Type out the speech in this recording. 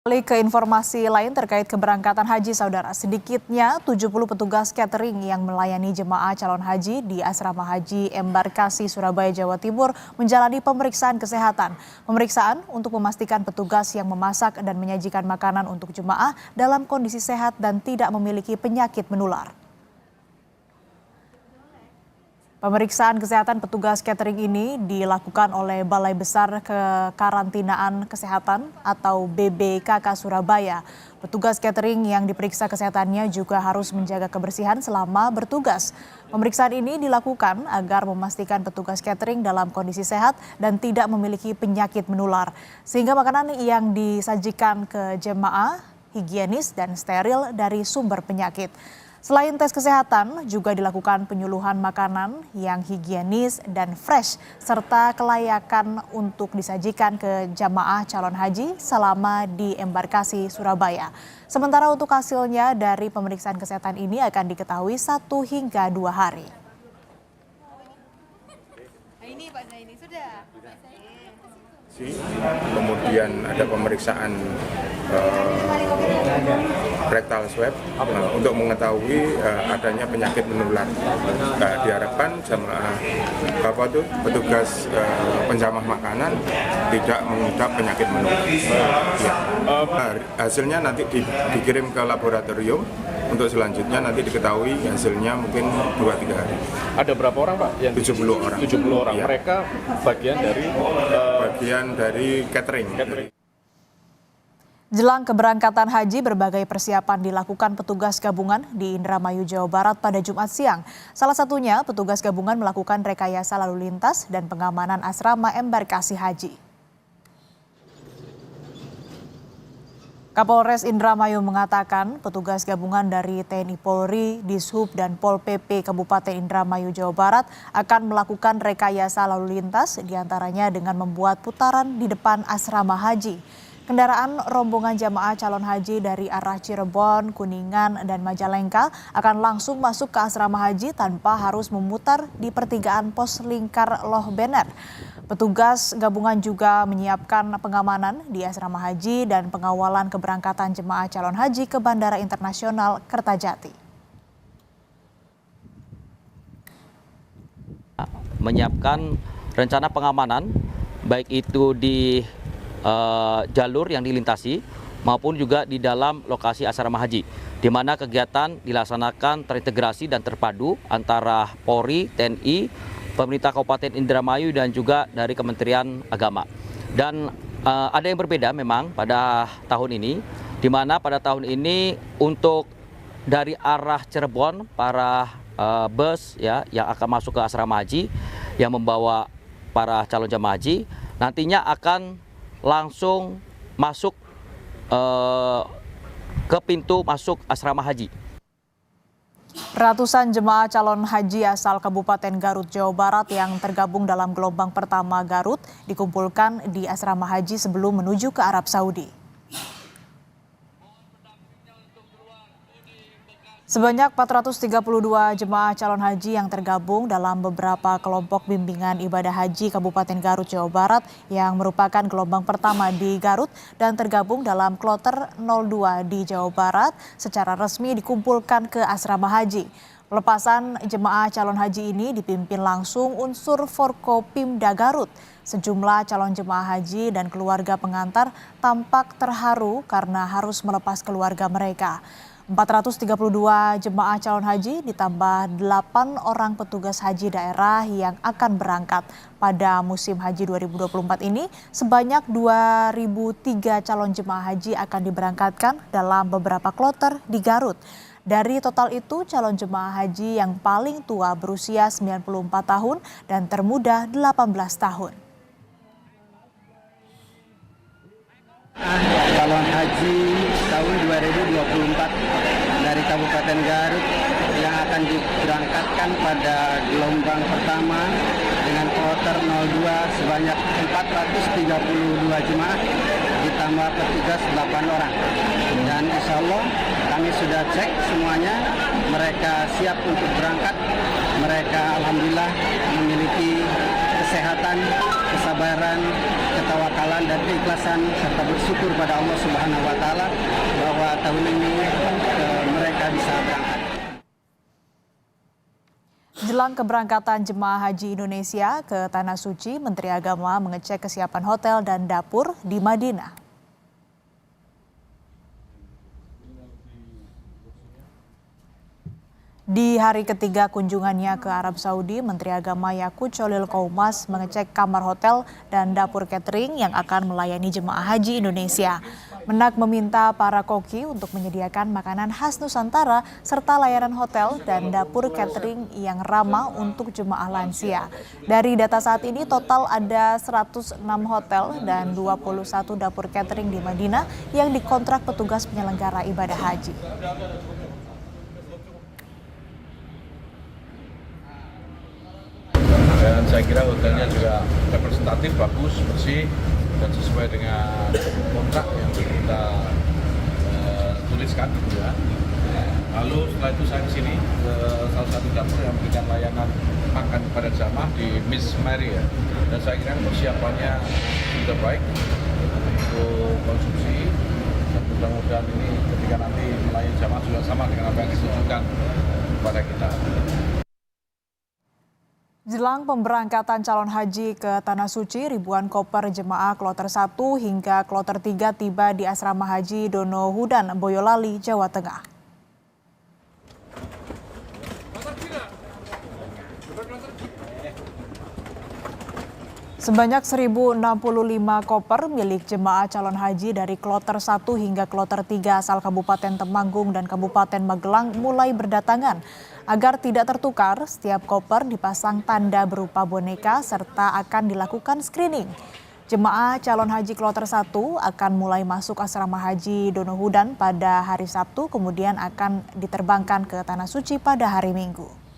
Kembali ke informasi lain terkait keberangkatan haji, saudara. Sedikitnya 70 petugas catering yang melayani jemaah calon haji di Asrama Haji Embarkasi Surabaya, Jawa Timur menjalani pemeriksaan kesehatan. Pemeriksaan untuk memastikan petugas yang memasak dan menyajikan makanan untuk jemaah dalam kondisi sehat dan tidak memiliki penyakit menular. Pemeriksaan kesehatan petugas catering ini dilakukan oleh Balai Besar Kekarantinaan Kesehatan atau BBKK Surabaya. Petugas catering yang diperiksa kesehatannya juga harus menjaga kebersihan selama bertugas. Pemeriksaan ini dilakukan agar memastikan petugas catering dalam kondisi sehat dan tidak memiliki penyakit menular, sehingga makanan yang disajikan ke jemaah higienis dan steril dari sumber penyakit. Selain tes kesehatan, juga dilakukan penyuluhan makanan yang higienis dan fresh, serta kelayakan untuk disajikan ke jamaah calon haji selama di Embarkasi Surabaya. Sementara untuk hasilnya dari pemeriksaan kesehatan ini akan diketahui 1 hingga 2 hari. Ini Pak Zaini sudah. Kemudian ada pemeriksaan rectal swab untuk mengetahui adanya penyakit menular. Diharapkan jamaah petugas penjamah makanan tidak mengidap penyakit menular. Hasilnya nanti dikirim ke laboratorium. Untuk selanjutnya nanti diketahui hasilnya mungkin 2-3 hari. Ada berapa orang, Pak? 70 orang. 70 orang. Ya. Mereka bagian dari catering. Jelang keberangkatan haji, berbagai persiapan dilakukan petugas gabungan di Indramayu, Jawa Barat pada Jumat siang. Salah satunya, petugas gabungan melakukan rekayasa lalu lintas dan pengamanan asrama embarkasi haji. Kapolres Indramayu mengatakan petugas gabungan dari TNI Polri, Dishub, dan Pol PP Kabupaten Indramayu, Jawa Barat akan melakukan rekayasa lalu lintas diantaranya dengan membuat putaran di depan asrama haji. Kendaraan rombongan jamaah calon haji dari arah Cirebon, Kuningan, dan Majalengka akan langsung masuk ke asrama haji tanpa harus memutar di pertigaan pos lingkar Loh Bener. Petugas gabungan juga menyiapkan pengamanan di asrama haji dan pengawalan keberangkatan jemaah calon haji ke Bandara Internasional Kertajati. Menyiapkan rencana pengamanan baik itu di jalur yang dilintasi maupun juga di dalam lokasi asrama haji, di mana kegiatan dilaksanakan terintegrasi dan terpadu antara Polri, TNI, pemerintah Kabupaten Indramayu dan juga dari Kementerian Agama. Dan ada yang berbeda memang pada tahun ini, di mana pada tahun ini untuk dari arah Cirebon para bus ya yang akan masuk ke asrama haji yang membawa para calon jamaah haji nantinya akan langsung masuk ke pintu masuk asrama haji. Ratusan jemaah calon haji asal Kabupaten Garut, Jawa Barat yang tergabung dalam gelombang pertama Garut dikumpulkan di asrama haji sebelum menuju ke Arab Saudi. Sebanyak 432 jemaah calon haji yang tergabung dalam beberapa kelompok bimbingan ibadah haji Kabupaten Garut, Jawa Barat yang merupakan gelombang pertama di Garut dan tergabung dalam kloter 02 di Jawa Barat secara resmi dikumpulkan ke asrama haji. Pelepasan jemaah calon haji ini dipimpin langsung unsur Forkopimda Garut. Sejumlah calon jemaah haji dan keluarga pengantar tampak terharu karena harus melepas keluarga mereka. 432 jemaah calon haji ditambah 8 orang petugas haji daerah yang akan berangkat pada musim haji 2024 ini. Sebanyak 2.003 calon jemaah haji akan diberangkatkan dalam beberapa kloter di Garut. Dari total itu, calon jemaah haji yang paling tua berusia 94 tahun dan termuda 18 tahun. Calon haji tahun 2024 dari Kabupaten Garut yang akan diberangkatkan pada gelombang pertama dengan kloter 02 sebanyak 432 jemaah ditambah petugas 8 orang. Dan insya Allah kami sudah cek semuanya, mereka siap untuk berangkat. Mereka alhamdulillah memiliki kesehatan, kesabaran, ketawakalan, dan keikhlasan serta bersyukur pada Allah Subhanahu wa Ta'ala bahwa tahun ini mereka bisa berangkat. Jelang keberangkatan jemaah haji Indonesia ke Tanah Suci, Menteri Agama mengecek kesiapan hotel dan dapur di Madinah. Di hari ketiga kunjungannya ke Arab Saudi, Menteri Agama Yakut Cholil Qoumas mengecek kamar hotel dan dapur catering yang akan melayani jemaah haji Indonesia. Menak meminta para koki untuk menyediakan makanan khas Nusantara serta layanan hotel dan dapur catering yang ramah untuk jemaah lansia. Dari data saat ini total ada 106 hotel dan 21 dapur catering di Madinah yang dikontrak petugas penyelenggara ibadah haji. Dan saya kira hotelnya juga representatif, bagus, bersih, dan sesuai dengan kontrak yang kita tuliskan gitu ya. Lalu setelah itu saya kesini ke salah satu dapur yang memberikan layanan makan kepada jamaah di Miss Mary ya. Dan saya kira persiapannya sudah baik untuk konsumsi. Dan mudah-mudahan ini ketika nanti melayani jamaah juga sama dengan apa yang ditujukan kepada kita. Jelang pemberangkatan calon haji ke Tanah Suci, ribuan koper jemaah kloter 1 hingga kloter 3 tiba di Asrama Haji Dono Hudan, Boyolali, Jawa Tengah. Sebanyak 1.065 koper milik jemaah calon haji dari kloter 1 hingga kloter 3 asal Kabupaten Temanggung dan Kabupaten Magelang mulai berdatangan. Agar tidak tertukar, setiap koper dipasang tanda berupa boneka serta akan dilakukan screening. Jemaah calon haji kloter 1 akan mulai masuk Asrama Haji Dono Hudan pada hari Sabtu, kemudian akan diterbangkan ke Tanah Suci pada hari Minggu.